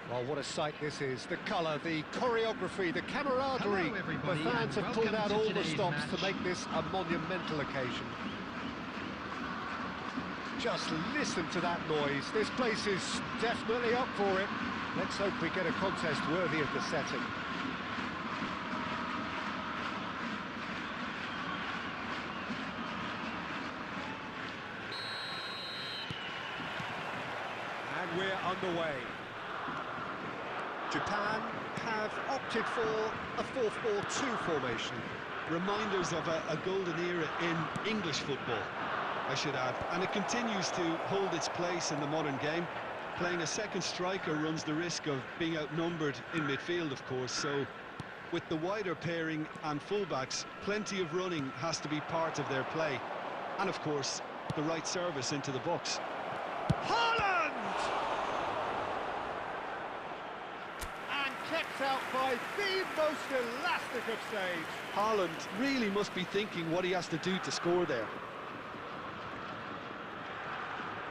Well, what a sight this is. The colour, the choreography, the camaraderie. The fans have pulled out all the stops to make this a monumental occasion. Just listen to that noise. This place is definitely up for it. Let's hope we get a contest worthy of the setting. And we're underway. Japan have opted for a 4-4-2 formation. Reminders of a golden era in English football, I should add. And it continues to hold its place in the modern game. Playing a second striker runs the risk of being outnumbered in midfield, of course, so with the wider pairing and fullbacks, plenty of running has to be part of their play. And, of course, the right service into the box. Haaland! And kept out by the most elastic of saves. Haaland really must be thinking what he has to do to score there.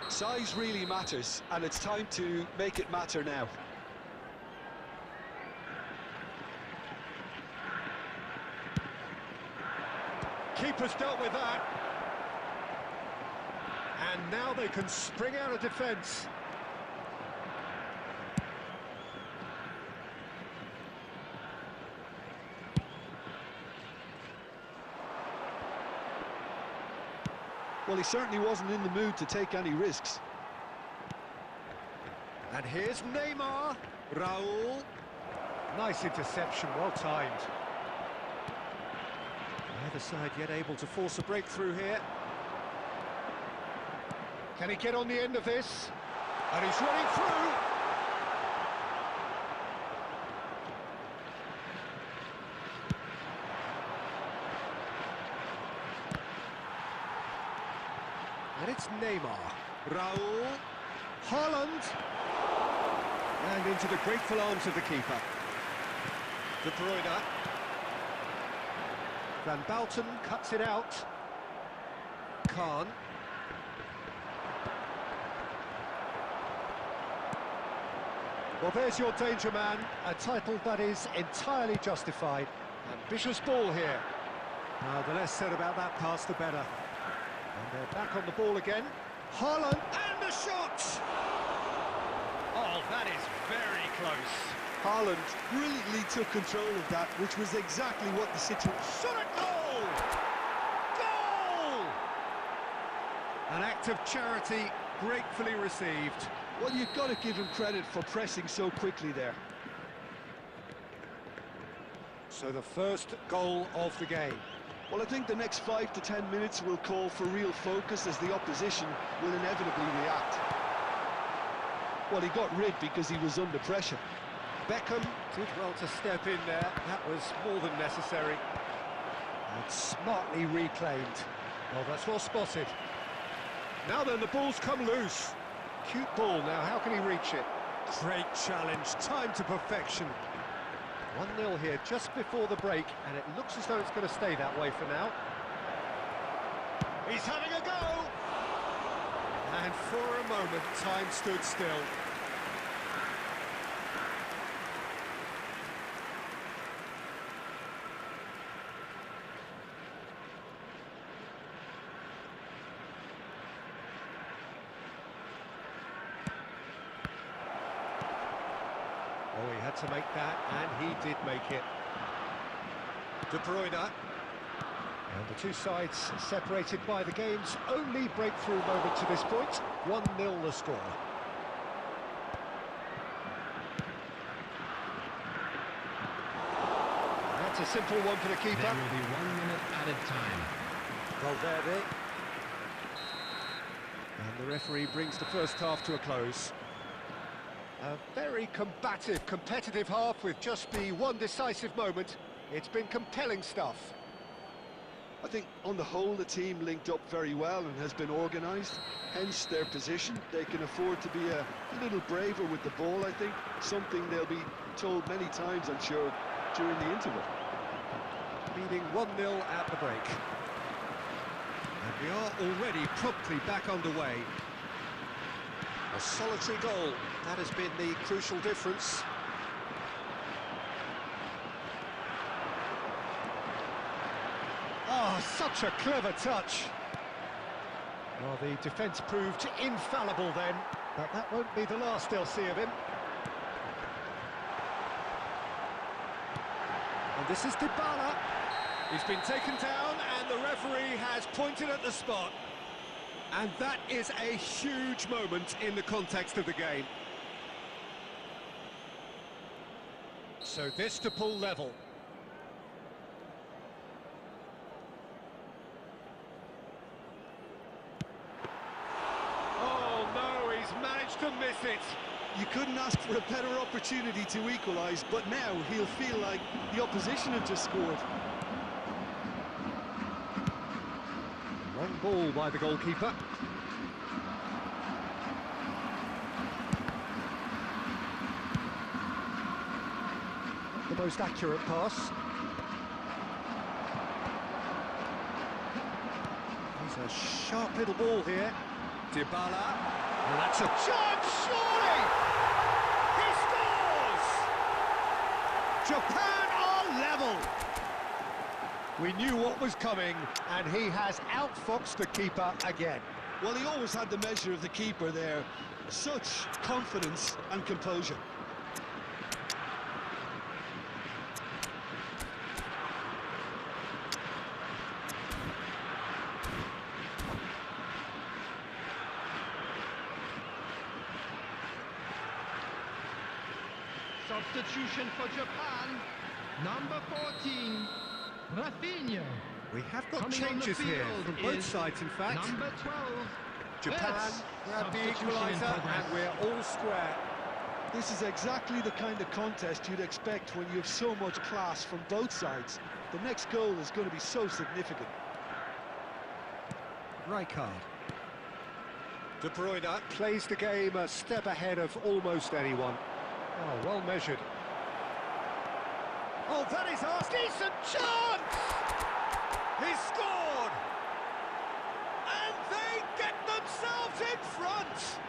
Size really matters, and it's time to make it matter now. Keeper's dealt with that. And now they can spring out of defence. Well, he certainly wasn't in the mood to take any risks. And here's Neymar. Raul. Nice interception, well timed. Neither side yet able to force a breakthrough here. Can he get on the end of this? And he's running through. And it's Neymar. Raul. Haaland. And into the grateful arms of the keeper. De Bruyne. Van Bouten cuts it out. Khan. Well, there's your danger man, a title that is entirely justified. Ambitious ball here. The less said about that pass, the better. And they're back on the ball again. Haaland, and the shot! Oh, that is very close. Haaland brilliantly took control of that, which was exactly what the situation... Shot at goal! Goal! An act of charity gratefully received. Well, you've got to give him credit for pressing so quickly there. So the first goal of the game. Well, I think the next 5 to 10 minutes will call for real focus as the opposition will inevitably react. Well, he got rid because he was under pressure. Beckham did well to step in there. That was more than necessary. And smartly reclaimed. Well, that's well spotted. Now then, the ball's come loose. Cute ball now, how can he reach it? Great challenge, time to perfection. 1-0 here just before the break, and it looks as though it's going to stay that way for now. He's having a go! And for a moment, time stood still. Oh, he had to make that, and he did make it. De Bruyne. And the two sides separated by the game's only breakthrough moment to this point. 1-0 the score. That's a simple one for the keeper. There will be 1 minute added time. Valverde. And the referee brings the first half to a close. A very combative, competitive half with just the one decisive moment. It's been compelling stuff. I think on the whole the team linked up very well and has been organised, hence their position. They can afford to be a little braver with the ball, I think, something they'll be told many times, I'm sure, during the interval. Leading 1-0 at the break. And we are already promptly back underway. A solitary goal, that has been the crucial difference. Oh, such a clever touch. Well, the defence proved infallible then, but that won't be the last they'll see of him. And this is Dybala. He's been taken down and the referee has pointed at the spot. And that is a huge moment in the context of the game. So this to pull level. Oh no, he's managed to miss it. You couldn't ask for a better opportunity to equalise, but now he'll feel like the opposition have just scored. Long ball by the goalkeeper. The most accurate pass. He's a sharp little ball here. Dybala. And that's a chance, surely! He scores! Japan are level! We knew what was coming, and he has outfoxed the keeper again. Well, he always had the measure of the keeper there. Such confidence and composure. Substitution for Japan. Number 14, Rafinha. We have got Coming on the changes here field from both is sides, in fact. Number 12. Japan Yes, grab the substitution in equaliser, progress. and we're all square. This is exactly the kind of contest you'd expect when you have so much class from both sides. The next goal is going to be so significant. Rijkaard. De Bruyne plays the game a step ahead of almost anyone. Oh, well measured. Oh, that is a decent chance! He scored! And they get themselves in front!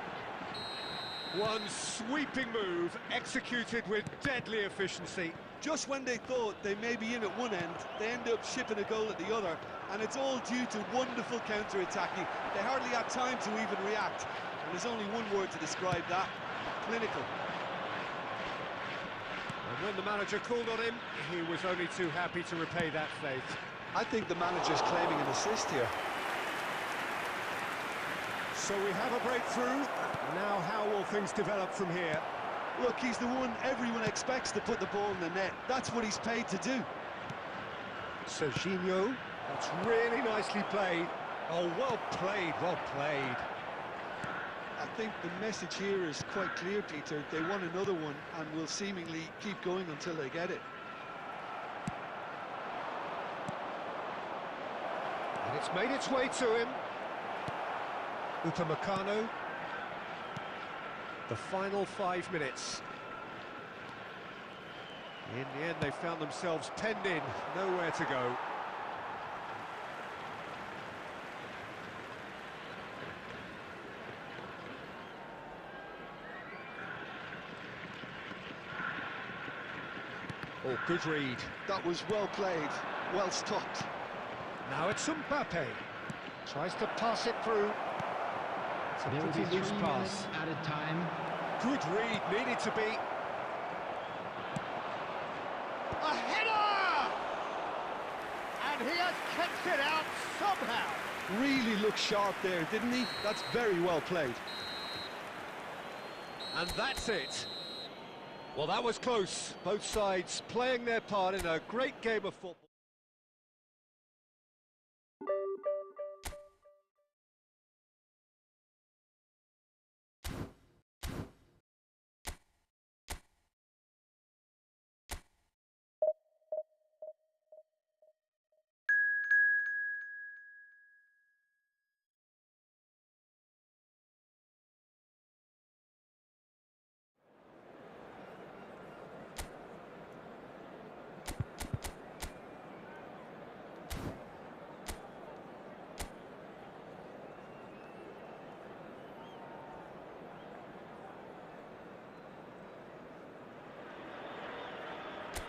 One sweeping move, executed with deadly efficiency. Just when they thought they may be in at one end, they end up shipping a goal at the other, and it's all due to wonderful counter-attacking. They hardly had time to even react, and there's only one word to describe that: clinical. And when the manager called on him, he was only too happy to repay that faith. I think the manager's claiming an assist here. So we have a breakthrough. Now how will things develop from here? Look, he's the one everyone expects to put the ball in the net. That's what he's paid to do. Serginho, that's really nicely played. Oh, well played, well played. I think the message here is quite clear, Peter. They want another one and will seemingly keep going until they get it. And it's made its way to him. Upamecano. The final 5 minutes. In the end, they found themselves penned in, nowhere to go. Oh, good read. That was well played, well stopped. Now it's Mbappe. Tries to pass it through. It's a There will be pretty 3 loose minutes pass. added time. Good read, needed to be. A header! And he has kept it out somehow. Really looked sharp there, didn't he? That's very well played. And that's it. Well, that was close. Both sides playing their part in a great game of football.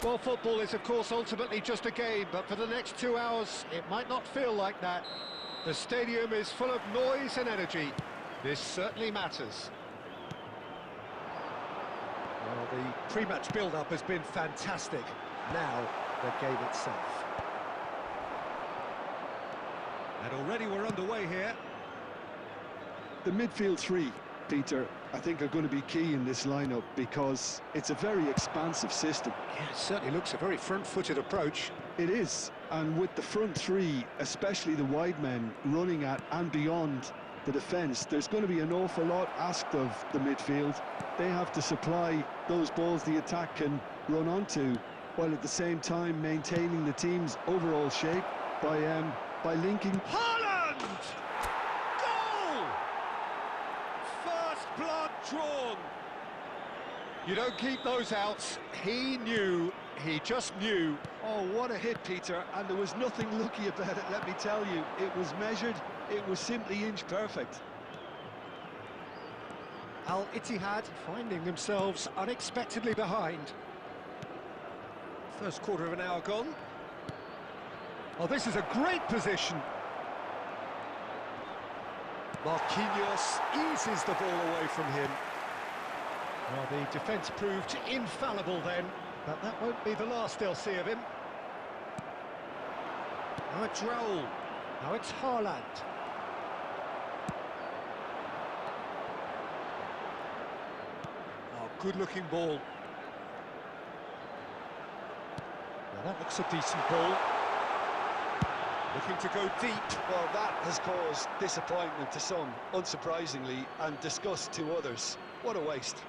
Well, football is, of course, ultimately just a game, but for the next 2 hours, it might not feel like that. The stadium is full of noise and energy. This certainly matters. Well, the pre-match build-up has been fantastic. Now, the game itself. And already we're underway here. The midfield three, Peter, I think are going to be key in this lineup because it's a very expansive system. Yeah, it certainly looks a very front-footed approach. It is, and with the front three, especially the wide men, running at and beyond the defence, there's going to be an awful lot asked of the midfield. They have to supply those balls the attack can run onto, while at the same time maintaining the team's overall shape by linking. Haaland! Goal! First blood drawn. You don't keep those out. He knew, he just knew. Oh, what a hit, Peter, and there was nothing lucky about it, let me tell you. It was measured, it was simply inch perfect. Al Ittihad finding themselves unexpectedly behind. First quarter of an hour gone. Oh, this is a great position. Marquinhos eases the ball away from him. Well, the defence proved infallible then, but that won't be the last they'll see of him. Now it's Raul. Now it's Haaland. Oh, good-looking ball. Now that looks a decent ball. Looking to go deep. Well, that has caused disappointment to some, unsurprisingly, and disgust to others. What a waste.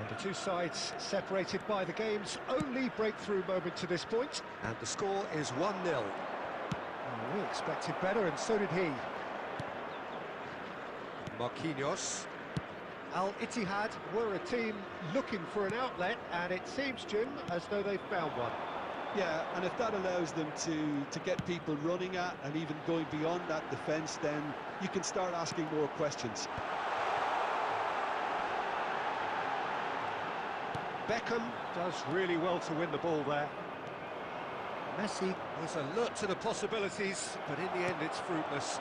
And the two sides separated by the game's only breakthrough moment to this point. And the score is 1-0. Oh, we expected better, and so did he. Marquinhos. Al Ittihad were a team looking for an outlet, and it seems, Jim, as though they've found one. Yeah, and if that allows them to get people running at and even going beyond that defence, then you can start asking more questions. Beckham does really well to win the ball there. Messi was alert to the possibilities, but in the end it's fruitless.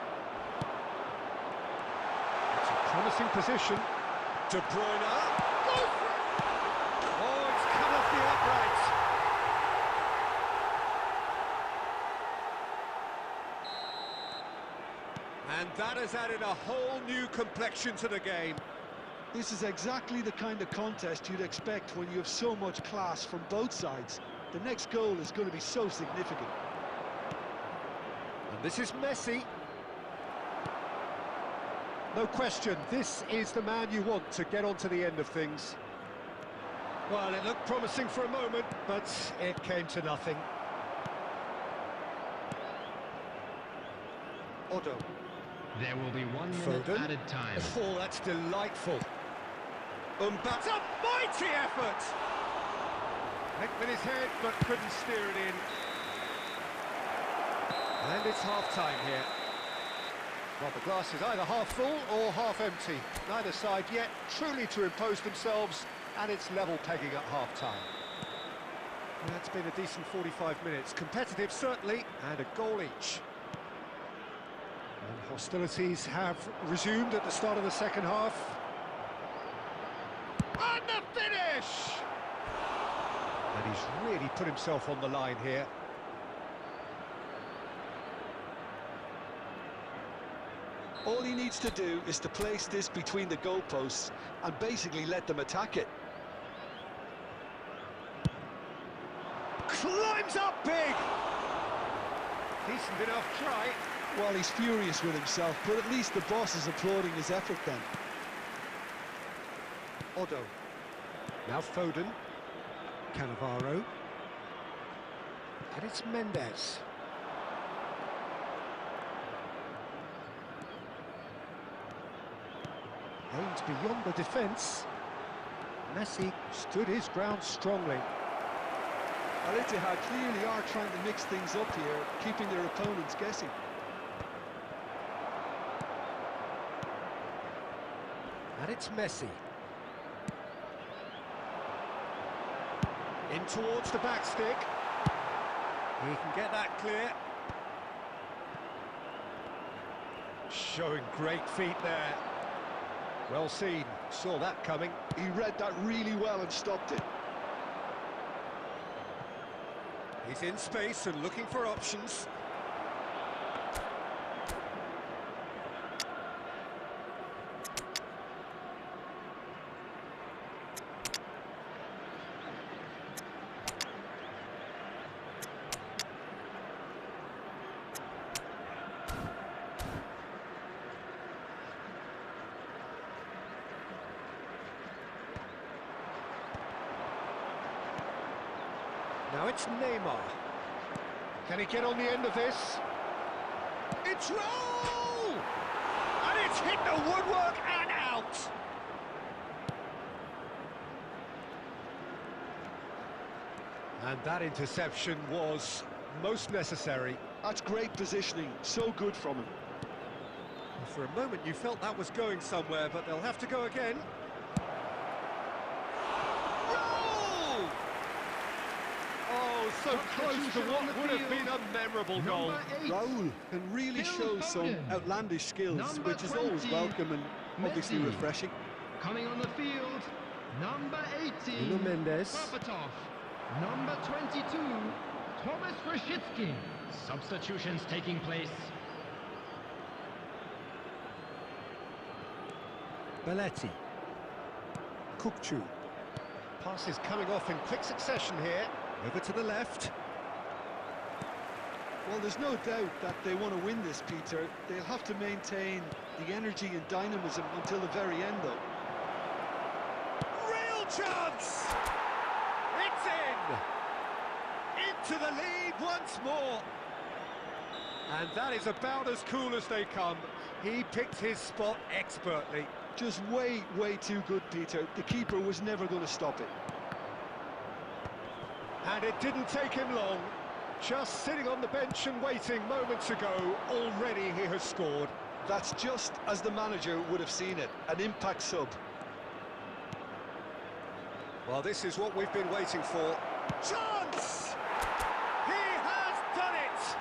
It's a promising position. De Bruyne. Oh, it's come off the upright. And that has added a whole new complexion to the game. This is exactly the kind of contest you'd expect when you have so much class from both sides. The next goal is going to be so significant. And this is Messi. No question, this is the man you want to get onto the end of things. Well, it looked promising for a moment, but it came to nothing. Odo. There will be 1 minute Foden. added time. Oh, that's delightful. That's a mighty effort! Nicked with his head, but couldn't steer it in. And it's half-time here. Well, the glass is either half full or half empty. Neither side yet truly to impose themselves, and it's level pegging at half-time. That's been a decent 45 minutes. Competitive, certainly, and a goal each. And hostilities have resumed at the start of the second half. And the finish! And he's really put himself on the line here. All he needs to do is to place this between the goalposts and basically let them attack it. Climbs up big! Decent enough try. Well, he's furious with himself, but at least the boss is applauding his effort then. Odo. Now Foden. Cannavaro. And it's Mendes. Aimed beyond the defence. Messi stood his ground strongly. Al Ittihad clearly are trying to mix things up here, keeping their opponents guessing. And it's Messi. In towards the back stick. He can get that clear. Showing great feet there. Well seen, saw that coming. He read that really well and stopped it. He's in space and looking for options. Now it's Neymar. Can he get on the end of this? It's roll! And it's hit the woodwork and out! And that interception was most necessary. That's great positioning, so good from him. For a moment you felt that was going somewhere, but they'll have to go again. Roll! Oh, so close to what would have been a memorable goal. Raul can really show some outlandish skills, which is always welcome and obviously refreshing. Coming on the field, number 18, Nuno Mendes. Berbatov. Number 22, Thomas Rashitsky. Substitutions taking place. Belletti. Kukçu. Passes coming off in quick succession here. Over to the left. Well, there's no doubt that they want to win this, Peter. They'll have to maintain the energy and dynamism until the very end, though. Real chance! It's in! Into the lead once more. And that is about as cool as they come. He picked his spot expertly. Just way, way too good, Peter. The keeper was never going to stop it. And it didn't take him long. Just sitting on the bench and waiting moments ago, already he has scored. That's just as the manager would have seen it, an impact sub. Well, this is what we've been waiting for. Chance! He has done it!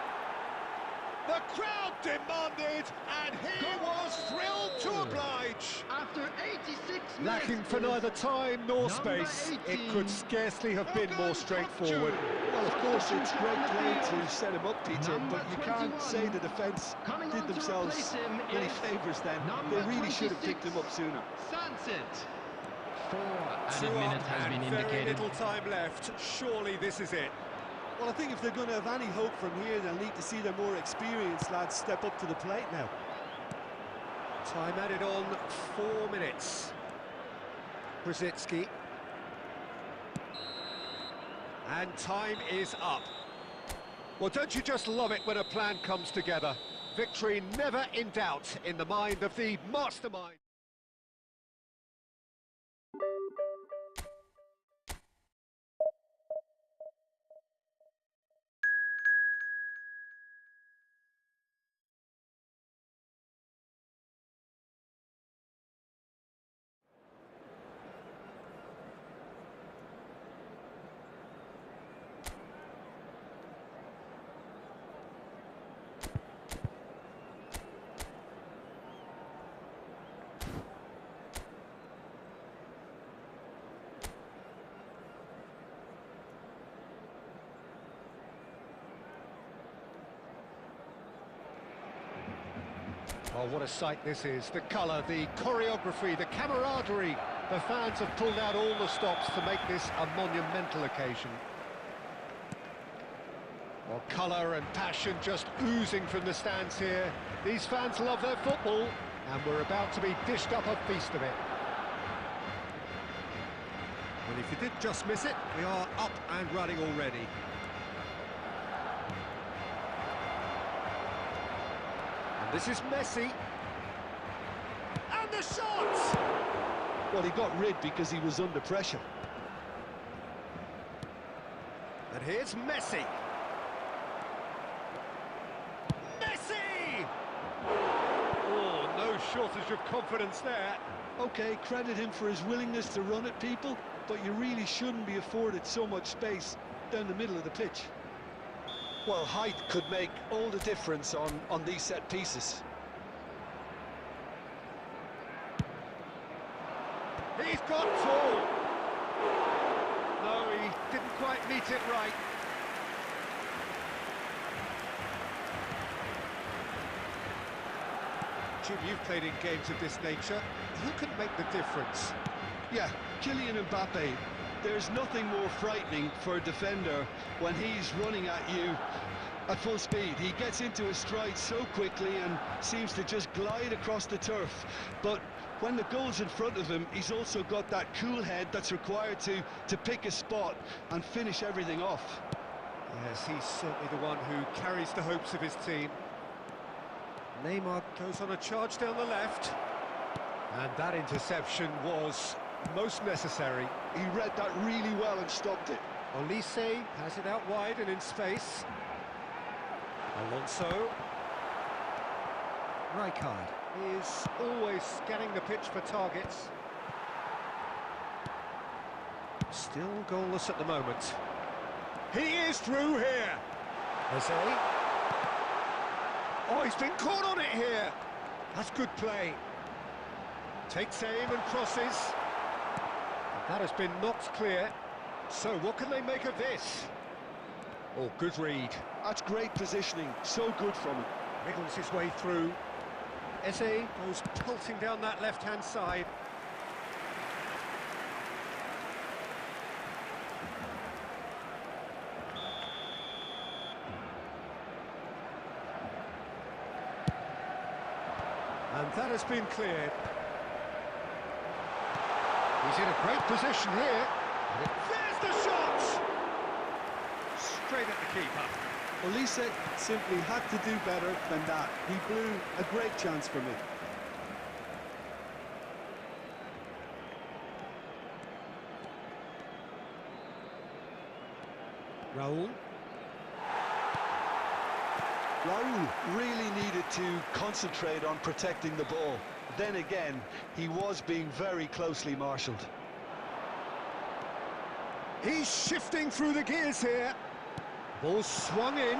The crowd demanded, and he was thrilled to oblige. After 86 minutes. Lacking for neither time nor space, it could scarcely have been more straightforward. Well, of course, it's great play to set him up, Peter, but you can't say the defence did themselves any favours then. They really should have picked him up sooner. Sunset. 4 Two added up minutes has been and very indicated. little time left. Surely this is it. Well, I think if they're going to have any hope from here, they'll need to see their more experienced lads step up to the plate now. Time added on, 4 minutes. Brzezinski. And time is up. Well, don't you just love it when a plan comes together? Victory never in doubt in the mind of the mastermind. Oh, what a sight this is. The colour, the choreography, the camaraderie. The fans have pulled out all the stops to make this a monumental occasion. Well, colour and passion just oozing from the stands here. These fans love their football, and we're about to be dished up a feast of it. Well, if you did just miss it, we are up and running already. This is Messi. And the shot! Well, he got rid because he was under pressure. And here's Messi. Messi! Oh, no shortage of confidence there. Okay, credit him for his willingness to run at people, but you really shouldn't be afforded so much space down the middle of the pitch. Well, height could make all the difference on these set pieces. He's got full. No, he didn't quite meet it right. Jim, you've played in games of this nature. Who can make the difference? Yeah, Kylian Mbappe. There's nothing more frightening for a defender when he's running at you at full speed. He gets into his stride so quickly and seems to just glide across the turf. But when the goal's in front of him, he's also got that cool head that's required to pick a spot and finish everything off. Yes, he's certainly the one who carries the hopes of his team. Neymar goes on a charge down the left. And that interception was most necessary. He read that really well and stopped it. Olise has it out wide and in space. Alonso. Rijkaard is always scanning the pitch for targets. Still goalless at the moment. He is through here. Jose. Oh, he's been caught on it here. That's good play. Takes aim and crosses. That has been knocked clear. So what can they make of this? Oh, good read. That's great positioning. So good from him. Wriggles his way through. Eze goes pelting down that left-hand side. And that has been cleared. He's in a great position here. There's the shot! Straight at the keeper. Olise simply had to do better than that. He blew a great chance for me. Raul. Raul really needed to concentrate on protecting the ball. Then again, he was being very closely marshalled. He's shifting through the gears here. Ball swung in.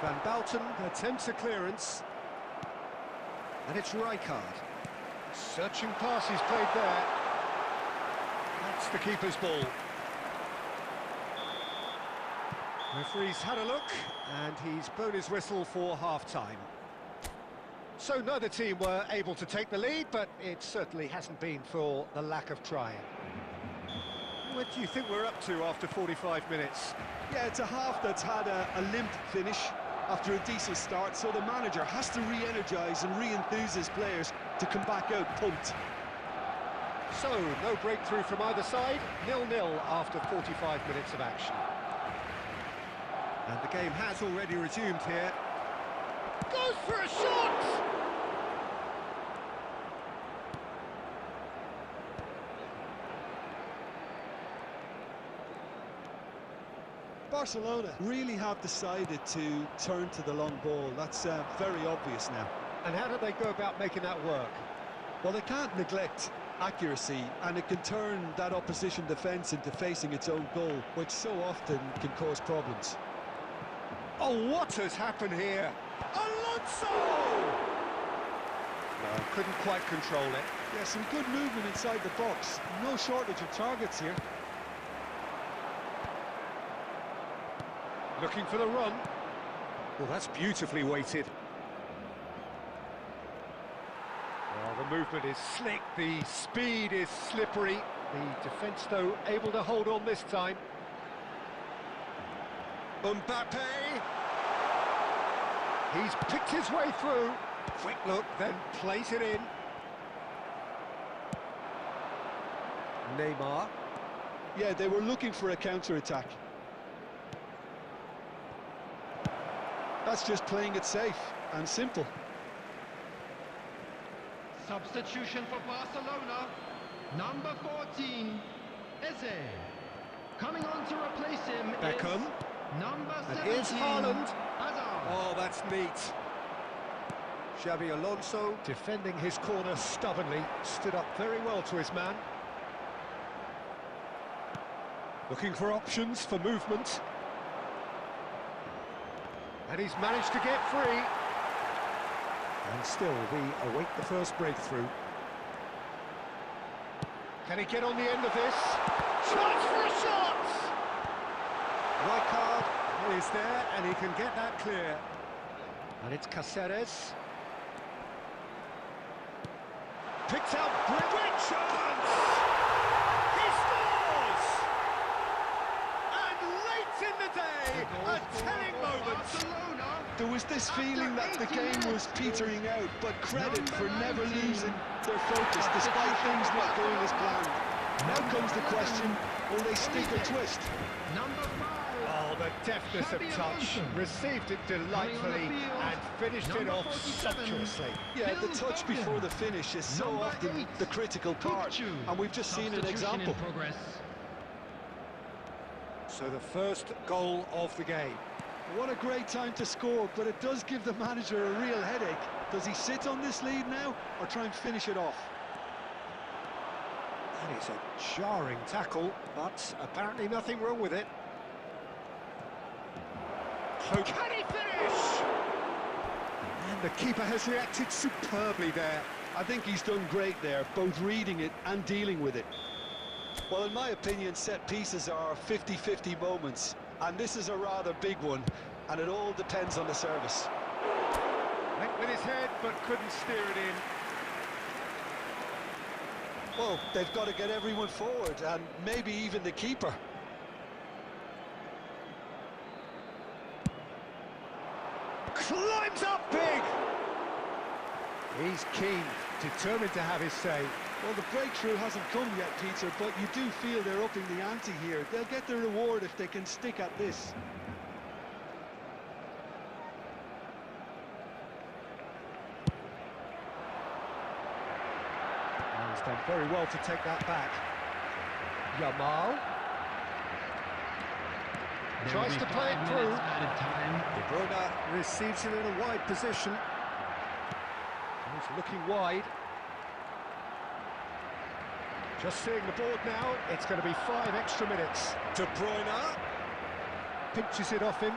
Van Bouten attempts a clearance. And it's Rijkaard. Searching pass he's played there. That's the keeper's ball. Referee's had a look, and he's blown his whistle for half-time. So neither team were able to take the lead, but it certainly hasn't been for the lack of trying. What do you think we're up to after 45 minutes? Yeah, it's a half that's had a limp finish after a decent start, so the manager has to re-energise and re-enthuse his players to come back out pumped. So, no breakthrough from either side, 0-0 after 45 minutes of action. And the game has already resumed here. Goes for a shot! Barcelona really have decided to turn to the long ball. That's very obvious now. And how do they go about making that work? Well, they can't neglect accuracy, and it can turn that opposition defence into facing its own goal, which so often can cause problems. Oh, what has happened here? Alonso! No, couldn't quite control it. Yeah, some good movement inside the box. No shortage of targets here. Looking for the run. Well, that's beautifully weighted. Well, the movement is slick, the speed is slippery. The defence, though, able to hold on this time. Mbappe! He's picked his way through. Quick look, then plays it in. Neymar. Yeah, they were looking for a counter-attack. That's just playing it safe and simple. Substitution for Barcelona. Number 14, Eze. Coming on to replace him Beckham. is number And 17, here's Haaland. Hazard. Oh, that's neat. Xabi Alonso, defending his corner stubbornly, stood up very well to his man. Looking for options for movement. And he's managed to get free. And still, we await the first breakthrough. Can he get on the end of this? Chance for a shot! Right card is there, and he can get that clear. And it's Cáceres. Picked out brilliant chance! He scores! And late in the day, a telling moment. There was this feeling that the game was petering out, but credit for never losing their focus despite things not going as planned. Now comes the question, will they stick or twist? Number 5. Oh, the deftness of touch. Received it delightfully and finished it off sumptuously. Yeah, the touch before the finish is so often the critical part, and we've just seen an example. So the first goal of the game. What a great time to score, but it does give the manager a real headache. Does he sit on this lead now, or try and finish it off? That is a jarring tackle, but apparently nothing wrong with it. So can he finish? And the keeper has reacted superbly there. I think he's done great there, both reading it and dealing with it. Well, in my opinion, set pieces are 50-50 moments, and this is a rather big one, and it all depends on the service. Went with his head, but couldn't steer it in. Well, they've got to get everyone forward, and maybe even the keeper. Climbs up big! He's keen, determined to have his say. Well, the breakthrough hasn't come yet, Peter, but you do feel they're upping the ante here. They'll get the reward if they can stick at this. And he's done very well to take that back. Yamal. Tries to play it through. De Bruyne receives it in a wide position. He's looking wide. Just seeing the board now, it's going to be 5 extra minutes. De Bruyne pinches it off him.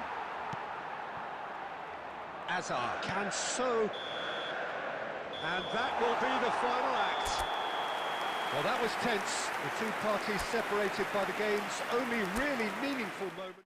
Hazard can so, and that will be the final act. Well, that was tense. The two parties separated by the game's only really meaningful moment.